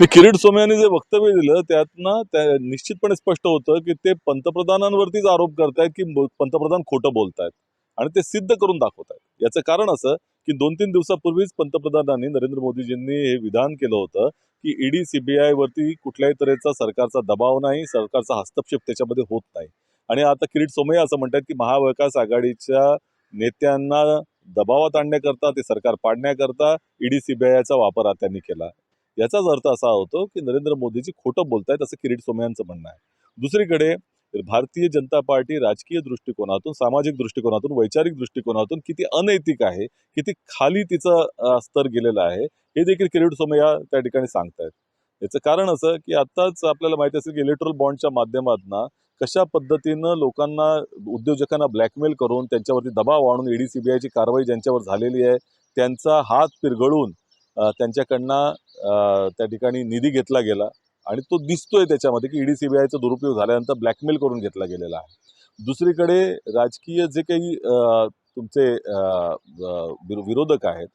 मी किरीट सोमय्या यांनी जे वक्तव्य दिलं त्यातनं निश्चितपणे स्पष्ट होतं की ते पंतप्रधानांवरतीच आरोप करतायत की पंतप्रधान खोटं बोलतायत आणि ते सिद्ध करून दाखवतायत. याचं कारण असं की 2-3 दिवसापूर्वीच पंतप्रधानांनी नरेंद्र मोदीजींनी हे विधान केलं होतं की ईडी सीबीआय वरती कुठल्याही तऱ्हेचा सरकारचा दबाव नाही, सरकारचा हस्तक्षेप त्याच्यामध्ये होत नाही. आणि आता किरीट सोमय्या असं म्हणतात की महाविकास आघाडीच्या नेत्यांना दबावात आणण्याकरता, ते सरकार पाडण्याकरता ईडी सीबीआयचा वापर त्यांनी केला. याचाच अर्थ असा होतो की नरेंद्र मोदीजी खोटं बोलतायत असं किरीट सोमय्यांचं म्हणणं आहे. दुसरीकडे भारतीय जनता पार्टी राजकीय दृष्टिकोनातून, सामाजिक दृष्टिकोनातून, वैचारिक दृष्टिकोनातून किती अनैतिक आहे, किती खाली तिचं स्तर गेलेला आहे, हे देखील किरीट सोमय्या त्या ठिकाणी सांगतायत. याचं कारण असं की आत्ताच आपल्याला माहिती असेल की इलेक्ट्रल बॉन्डच्या माध्यमातून कशा पद्धतीनं लोकांना, उद्योजकांना ब्लॅकमेल करून त्यांच्यावरती दबाव आणून ईडी सीबीआयची कारवाई ज्यांच्यावर झालेली आहे त्यांचा हात पिरगळून त्यांच्याकडनं त्या ठिकाणी निधी घेतला गेला आणि तो दिसतोय त्याच्यामध्ये की ईडी सीबीआयचा दुरुपयोग झाल्यानंतर ब्लॅकमेल करून घेतला गेलेला आहे. दुसरीकडे राजकीय जे काही तुमचे विरोधक आहेत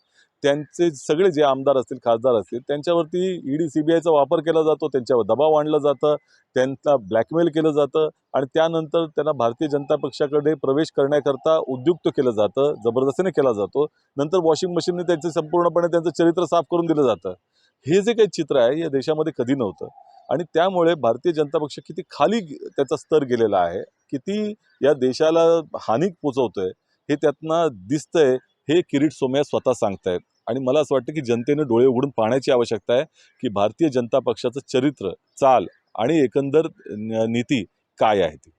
त्यांचे सगळे जे आमदार असतील, खासदार असतील, त्यांच्यावरती ईडी सीबीआयचा वापर केला जातो, त्यांच्यावर दबाव आणला जातं, त्यांना ब्लॅकमेल केलं जातं आणि त्यानंतर त्यांना भारतीय जनता पक्षाकडे प्रवेश करण्याकरता उद्युक्त केलं जातं, जबरदस्तीने केला जातो. नंतर वॉशिंग मशीनने त्यांचे संपूर्णपणे त्यांचं चरित्र साफ करून दिलं जातं. हे जे काही चित्र आहे या देशामध्ये कधी नव्हतं आणि त्यामुळे भारतीय जनता पक्ष किती खाली त्याचा स्तर गेलेला आहे, किती या देशाला हानी पोचवतोय हे त्यातनं दिसतंय. हे किरीट सोमय्या स्वतः सांगतायत आणि मला असं वाटतं की जनतेने डोळे उघडून पाहण्याची आवश्यकता आहे की भारतीय जनता पक्षाचं चरित्र, चाल आणि एकंदर नीती काय आहे ती.